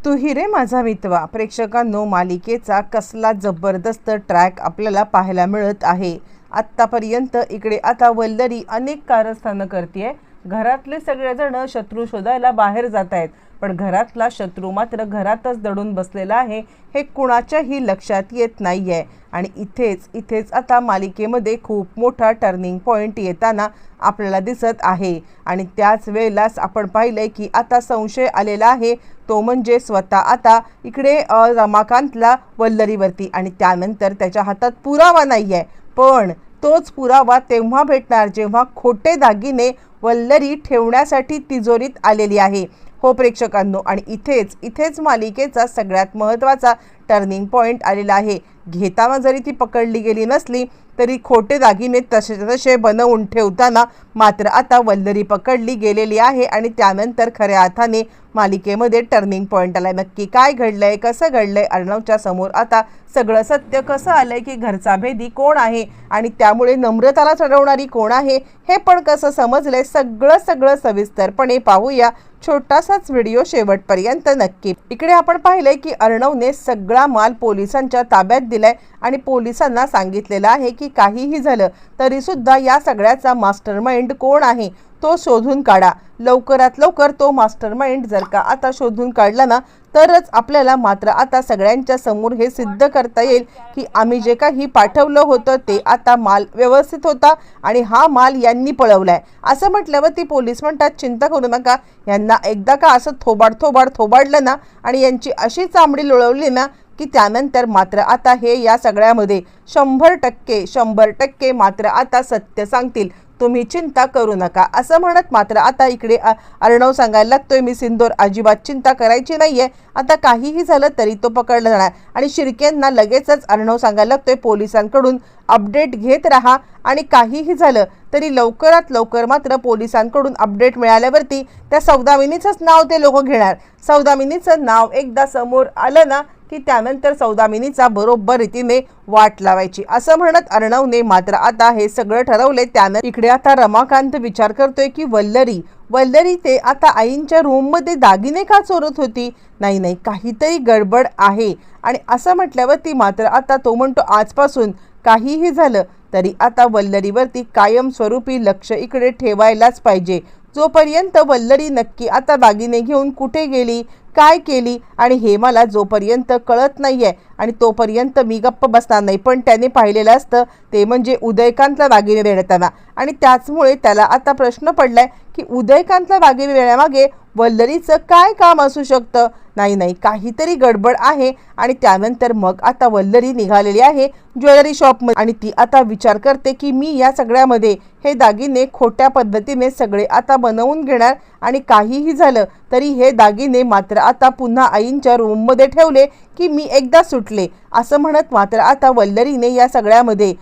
तू ही रे माझा मितवा प्रेक्षकांनो, मालिकेचा कसला जबरदस्त ट्रॅक आपल्याला पाहायला मिळत आहे। आत्तापर्यंत इकडे आता वल्लरी अनेक कारस्थानं करते। घरातले सगळेजण शत्रू शोधायला बाहेर जात आहेत, पण घरातला शत्रू मात्र घरातच दडून बसलेला आहे हे कुणाच्याही लक्षात येत नाहीये। आणि इथेच आता मालिकेमध्ये खूप मोठा टर्निंग पॉइंट येताना आपल्याला दिसत आहे। आणि त्याच वेळेलाच आपण पाहिलंय की आता संशय आलेला आहे, तो म्हणजे स्वतः आता इकडे रमाकांतला वल्लरीवरती। आणि त्यानंतर त्याच्या हातात पुरावा नाहीये, पण तोच पुरावा तेव्हा भेटणार जेव्हा खोटे दागिने वल्लरी ठेवण्यासाठी तिजोरीत आलेली आहे। हो प्रेक्षकांनो, आणि इथेच मालिकेचा सगळ्यात महत्त्वाचा टर्निंग पॉइंट आलेला आहे। घेताना जरी ती पकडली गेली नसली तरी खोटे दागिने तसे बनवून ठेवताना मात्र आता वल्लरी पकडली गेलेली आहे। आणि त्यानंतर खऱ्या अर्थाने मालिकेमध्ये टर्निंग पॉइंट आलाय। नक्की काय घडलंय, कसं घडलंय, अर्णवच्या समोर आता सगळं सत्य कसं आलंय, की घरचा भेदी कोण आहे आणि त्यामुळे नम्रताला चढवणारी कोण आहे हे पण कसं समजलंय, सगळं सविस्तरपणे पाहूया। छोटासाच व्हिडिओ शेवटपर्यंत नक्की। इकडे आपण पाहिलंय की अर्णवने सगळा माल पोलिसांच्या ताब्यात दिलाय आणि पोलिसांना सांगितलेलं आहे की काहीही झालं तरी सुद्धा या सगळ्याचा मास्टरमाइंड कोण आहे तो शोधून काढा। लवकरात लवकर तो मास्टरमाइंड जर का आता शोधून काढला ना तरच आपल्याला मात्र आता सगळ्यांच्या समोर हे सिद्ध करता येईल की आम्ही जे काही पाठवलं होतं ते आता माल व्यवस्थित होता आणि हा माल यांनी पळवलाय। असं म्हटल्यावर ती पोलीस म्हणतात, चिंता करू नका, यांना एकदा का असं थोबाडलं ना आणि यांची अशी चामडी लोळवली ना की त्यानंतर मात्र आता हे या सगळ्यामध्ये 100% मात्र आता सत्य सांगतील, तुम्ही चिंता करू नका। असं म्हणत मात्र आता इकडे अर्णव सांगायला लागतोय, मी सिंदूर अजिबात चिंता करायची नाहीये, आता काहीही झालं तरी तो पकडला जाणार। आणि शिर्केंना लगेचच अर्णव सांगायला लागतोय, पोलिसांकडून अपडेट घेत राहा आणि काहीही झालं तरी लवकरात लवकर मात्र पोलिसांकडून अपडेट मिळाल्यावरती त्या सौदामिनीचंच नाव ते लोक घेणार। सौदामिनीचं नाव एकदा समोर आलं ना की त्यानंतर सौदामिनीचा बरोबर रीतीने वाट लावायची। असं म्हणत अर्णवने मात्र आता हे सगळं ठरवले। त्यानं इकडे आता रमाकांत विचार करतोय की वल्लरी ते आता आईंच्या रूम मध्ये दागिने का चोरत होती, नाही काहीतरी गडबड आहे। आणि असं म्हटल्यावर ती मात्र आता तो म्हणतो, आजपासून काहीही झालं तरी आता वल्लरीवरती कायमस्वरूपी लक्ष इकडे ठेवायलाच पाहिजे। जोपर्यंत वल्लरी नक्की आता दागिने घेऊन कुठे गेली, काय केली आणि हे मला जोपर्यंत कळत नाहीये आणि तोपर्यंत मी गप्प बसणार नाही। पण त्याने पाहिलेलं असतं ते म्हणजे उदयकांतला दागिने देण्यात, आणि त्याचमुळे त्याला आता प्रश्न पडलाय की उदयकांतला दागिने देण्यामागे वल्लरीचं काय काम असू शकतं। नाही काहीतरी गडबड आहे। आणि त्यानंतर मग आता वल्लरी निघालेली आहे ज्वेलरी शॉपमध्ये आणि ती आता विचार करते की मी या सगळ्यामध्ये हे दागिने खोट्या पद्धतीने सगळे आता बनवून घेणार आणि काहीही झालं तरी हे दागिने मात्र आता पुन्हा आईंच्या रूममध्ये ठेवले की मी एकदा सुटले। असं म्हणत मात्र आता वल्लरीने या सगळ्यामध्ये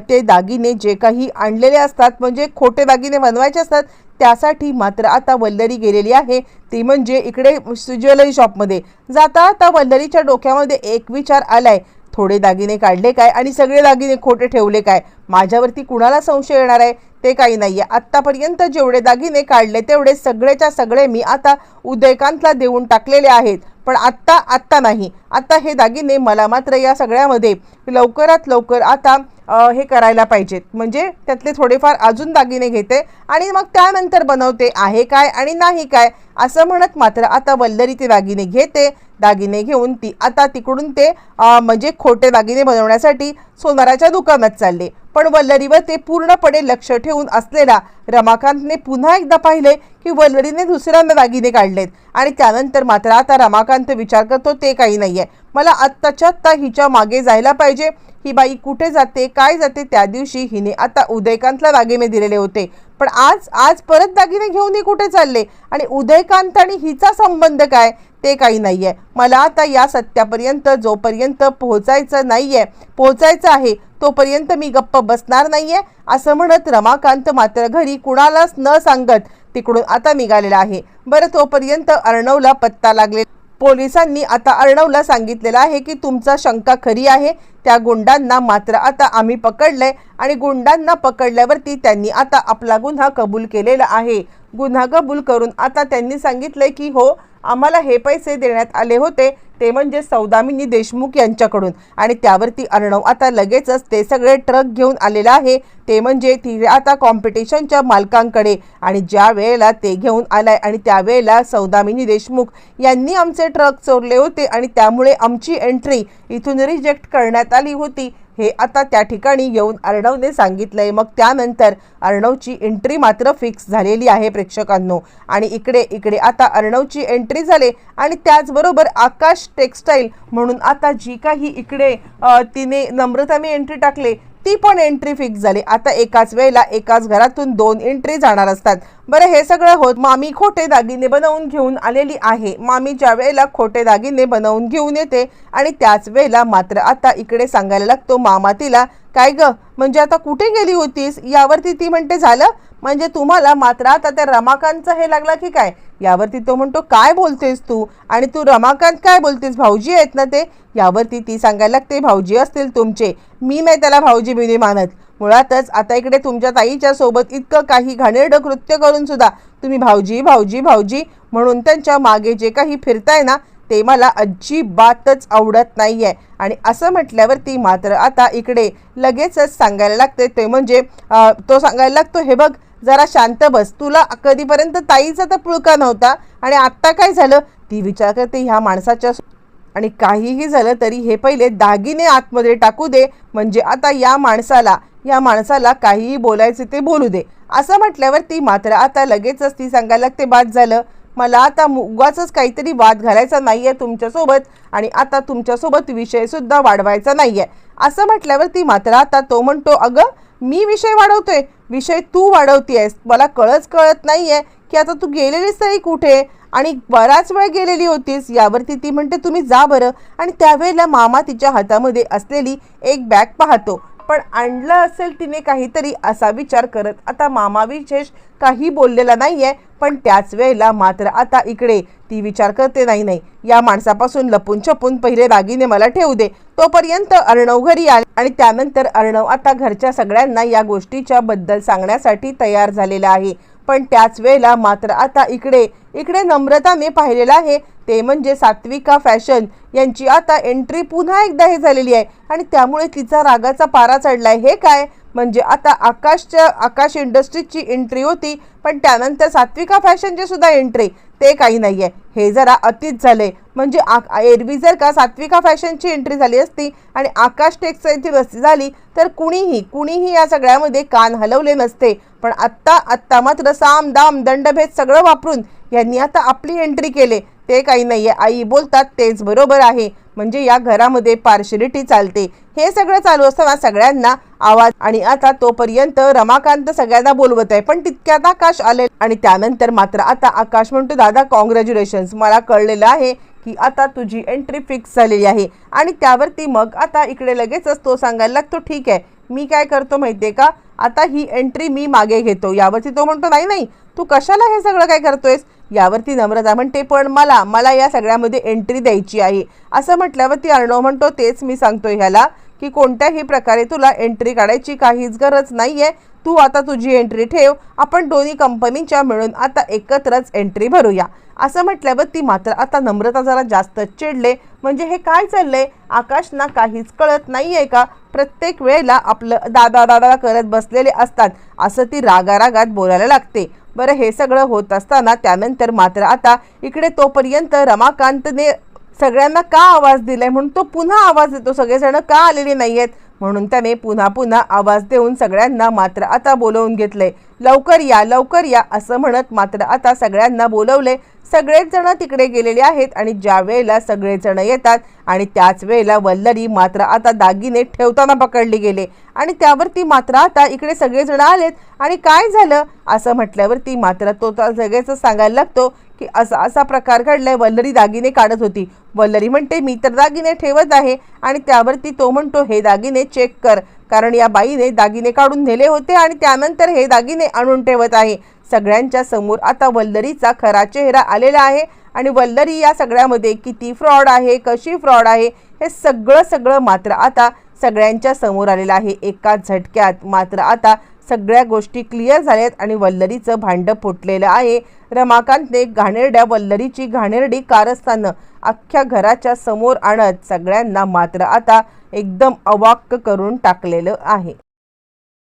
ते दागिने जे काही आणलेले असतात म्हणजे खोटे दागिने बनवायचे असतात त्यासाठी मात्र आता वल्लरी गेलेली आहे, ती म्हणजे इकडे ज्वेलरी शॉपमध्ये। जाता आता वल्लरीच्या डोक्यामध्ये एक विचार आलाय, थोडे दागिने काढले काय आणि सगळे दागिने खोटे ठेवले काय, माझ्यावरती कुणाला संशय येणार आहे ते काही नाहीये। आत्तापर्यंत जेवढे दागिने काढले तेवढे सगळेच्या सगळे मी आता उदयकांतला देऊन टाकलेले आहेत, पण आत्ता नाही, आता हे दागिने मला मात्र या सगळ्यामध्ये लवकरात लवकर आता हे करायला पाहिजेत, म्हणजे त्यातले थोडेफार अजून दागिने घेते आणि मग त्यानंतर बनवते आहे काय आणि नाही काय। असं म्हणत मात्र आता वल्लरी ते दागिने घेते, दागिने घेऊन ती आता तिकडून ते म्हणजे खोटे दागिने बनवण्यासाठी सोनाराच्या दुकानात चालले। पण वल्लरीवर ते पूर्णपणे लक्ष ठेवून असलेला रमाकांतने पुन्हा एकदा पाहिले की वल्लरीने दुसऱ्यांदा दागिने काढलेत। आणि त्यानंतर मात्र आता रमाकांत विचार करतो, ते काही नाहीये, मला आत्ताच्या आत्ता हिच्या मागे जायला पाहिजे, ही बाई कुठे जाते काय जाते, त्या दिवशी हिने आता उदयकांतला दागिने दिलेले होते, पण आज परत दागिने घेऊन ही कुठे चालले आणि उदयकांत आणि हिचा संबंध काय, ते काही नाहीये। मला आता या सत्यापर्यंत जोपर्यंत पोहोचायचं आहे तोपर्यंत मी गप्प बसणार नाहीये। असं म्हणत रमाकांत मात्र घरी कुणालाच न सांगत तिकडून आता निघालेला आहे। बरं, तोपर्यंत अर्णवला पत्ता लागले, पोलिसांनी आता अर्णवला सांगितलेलं आहे की तुमचा शंका खरी आहे, त्या गुंडांना मात्र आता आम्ही पकडलंय आणि गुंडांना पकडल्यावरती त्यांनी आता आपला गुन्हा कबूल केलेला आहे। गुन्हा कबूल करून आता त्यांनी सांगितलंय की हो, आम्हाला हे पैसे देण्यात आले होते, ते म्हणजे सौदामिनी देशमुख यांच्याकडून। आणि त्यावरती अर्णव आता लगेचच ते सगळे ट्रक घेऊन आलेला आहे, ते म्हणजे ती आता कॉम्पिटिशनच्या मालकांकडे। आणि ज्या वेळेला ते घेऊन आलाय आणि त्यावेळेला सौदामिनी देशमुख यांनी आमचे ट्रक चोरले होते आणि त्यामुळे आमची एंट्री इथून रिजेक्ट करण्यात आली होती, हे आता त्या ठिकाणी येऊन अर्णवने सांगितलंय। मग त्यानंतर अर्णवची एंट्री मात्र फिक्स झालेली आहे प्रेक्षकांनो। आणि इकडे आता अर्णवची एंट्री झाली आणि त्याचबरोबर आकाश टेक्सटाईल म्हणून आता जी काही इकडे तिने नम्रताने एंट्री टाकले ती पण एंट्री फिक्स झाली। आता एकाच वेळेला एकाच घरातून 2 एंट्री जाणार असतात। बरं, हे सगळं होत मामी खोटे दागिने बनवून घेऊन आलेली आहे। मामी ज्या वेळेला खोटे दागिने बनवून घेऊन येते आणि त्याच वेळेला मात्र आता इकडे सांगायला लागतो मामा तिला, काय ग म्हणजे आता कुठे गेली होतीस? यावरती ती म्हणते झालं म्हणजे तुम्हाला मात्र आता त्या रमाकांतचं हे लागला की काय? यावरती तो म्हणतो काय बोलतेस तू? आणि तू रमाकांत काय बोलतेस, भाऊजी आहेत ना ते? यावरती ती सांगायला लागते भाऊजी असतील तुमचे, मी नाही त्याला भाऊजी बिनी मानत। मुळातच आता इकडे तुमच्या ताईच्या सोबत इतकं काही घाणेरडं कृत्य करून सुद्धा तुम्ही भाऊजी भाऊजी भाऊजी म्हणून त्यांच्या मागे जे काही फिरताय ना ते मला अजिबातच आवडत नाहीये। आणि असं म्हटल्यावरती मात्र आता इकडे लगेचच सांगायला लागते, ते म्हणजे तो सांगायला लागतो हे बघ जरा शांत बस, तुला कधीपर्यंत ताईचा तर पुळका नव्हता आणि आत्ता काय झालं? ती विचार करते ह्या माणसाच्या, आणि काहीही झालं तरी हे पहिले दागिने आतमध्ये टाकू दे, म्हणजे आता या माणसाला काहीही बोलायचे ते बोलू दे। असं म्हटल्यावरती मात्र आता लगेचच ती सांगायला लागते बाद झालं, मला आता उगाचच काहीतरी वाद घालायचा नाहीये तुमच्यासोबत आणि आता तुमच्यासोबत विषय सुद्धा वाढवायचा नाहीये। असं म्हटल्यावरती मात्र आता तो म्हणतो अगं मी विषय वाढवतोय? विषय तू वाढवतीयस, मला कळत नाहीये की आता तू गेलेलीस तरी कुठे आणि बराच वेळ गेलेली होतीस। यावरती ती म्हणते तुम्ही जा बरं। आणि त्यावेळेला मामा तिच्या हातामध्ये असलेली एक बॅग पाहतो, पण आणलं असेल तिने काहीतरी असा विचार करत आता मामा विशेष काही बोललेला नाहीये। पण त्याच वेळेला मात्र आता इकडे ती विचार करते नाही या माणसापासून लपून छपून पहिले दागिने मला ठेवू दे। तोपर्यंत अर्णव घरी आले आणि त्यानंतर अर्णव आता घरच्या सगळ्यांना या गोष्टीच्या बद्दल सांगण्यासाठी तयार झालेला आहे। पण त्याच वेळेला मात्र आता इकडे नम्रताने पाहिलेलं आहे, ते म्हणजे सात्विका फॅशन यांची आता एंट्री पुन्हा एकदा हे झालेली आहे आणि त्यामुळे तिचा रागाचा पारा चढलाय। हे काय म्हणजे आता आकाश इंडस्ट्रीजची एंट्री होती, पण त्यानंतर सात्विका फॅशनची सुद्धा एंट्री, ते काही नाहीये, हे जरा अतिच झाले। म्हणजे एरवी जर का सात्विका फॅशनची एंट्री झाली असती आणि आकाश टेक्सटाईलची नसती झाली तर कुणीही या सगळ्यामध्ये कान हलवले नसते। पण आत्ता मात्र साम दाम दंडभेद सगळं वापरून यांनी आता आपली एंट्री केले, ते काही नाहीये। आई बोलतात तेच बरोबर आहे, म्हणजे या घरामध्ये पार्शलिटी चालते। हे सगळं चालू असताना सगळ्यांना आवाज, आणि आता तोपर्यंत रमाकांत सगळ्यांना बोलवत आहे, पण तितक्यात आकाश आले आणि त्यानंतर मात्र आता आकाश म्हणतो दादा कॉंग्रॅच्युलेशन्स, मला कळलेलं आहे की आता तुझी एंट्री फिक्स झालेली आहे। आणि त्यावरती मग आता इकडे लगेचच तो सांगायला लागतो ठीक आहे, मी काय करतो माहितीये का, आता ही एंट्री मी मागे घेतो। यावरती तो म्हणतो नाही तू कशाला हे सगळं काय करतोयस? यावरती नम्रता म्हणते पण मला या सगळ्यामध्ये एंट्री द्यायची आहे। असं म्हटल्यावरती अर्णव म्हणतो तेच मी सांगतोय ह्याला की कोणत्याही प्रकारे तुला एंट्री काढायची काहीच गरज नाहीये, तू आता तुझी एंट्री ठेव, आपण दोन्ही कंपनीच्या मिळून आता एकत्रच एंट्री भरूया। असं म्हटल्यावरती मात्र आता नम्रता जरा जास्त चिडले, म्हणजे हे काय चाललंय, आकाशना काहीच कळत नाहीये का? प्रत्येक वेळेला आपलं दादा करत बसलेले असतात, असं ती रागारागात बोलायला लागते। बरं, हे सगळं होत असताना त्यानंतर मात्र आता इकडे तोपर्यंत रमाकांतने सगळ्यांना का आवाज दिलाय म्हणून तो पुन्हा आवाज देतो, सगळेजण का आलेले नाहीयेत म्हणून त्याने पुन्हा आवाज देऊन सगळ्यांना मात्र आता बोलवून घेतले। लवकर या असं म्हणत मात्र आता सगळ्यांना बोलवले। सगळेच जण तिकडे गेलेले आहेत आणि ज्या वेळेला सगळेजण येतात आणि त्याच वेळेला वल्लरी मात्र आता दागिने ठेवताना पकडली गेले आणि त्यावरती मात्र आता इकडे सगळेजण आलेत आणि काय झालं असं म्हटल्यावरती मात्र तो सगळेच सांगायला लागतो की असा प्रकार घडलाय, वल्लरी दागिने काढत होती। वल्लरी म्हणते मी तर दागिने ठेवत आहे आणि त्यावरती तो म्हणतो हे दागिने चेक कर, कारण या बाईने दागिने काढून नेले होते आणि त्यानंतर हे दागिने आणून ठेवत आहे। सगळ्यांच्या समोर आता वल्लरीचा खरा चेहरा आलेला आहे आणि वल्लरी या सगळ्यामध्ये किती फ्रॉड आहे, कशी फ्रॉड आहे, हे सगळं मात्र आता सगळ्यांच्या समोर आलेलं आहे एका झटक्यात. मात्र आता सगळ्या गोष्टी क्लिअर झाल्यात आणि वल्लरीचं भांडं फुटलेलं आहे. रमाकांतने घाणेरड्या वल्लरीची घाणेरडी कारस्थानं अख्ख्या घराच्या समोर आणत सगळ्यांना मात्र आता एकदम अवाक् करून टाकलेलं आहे.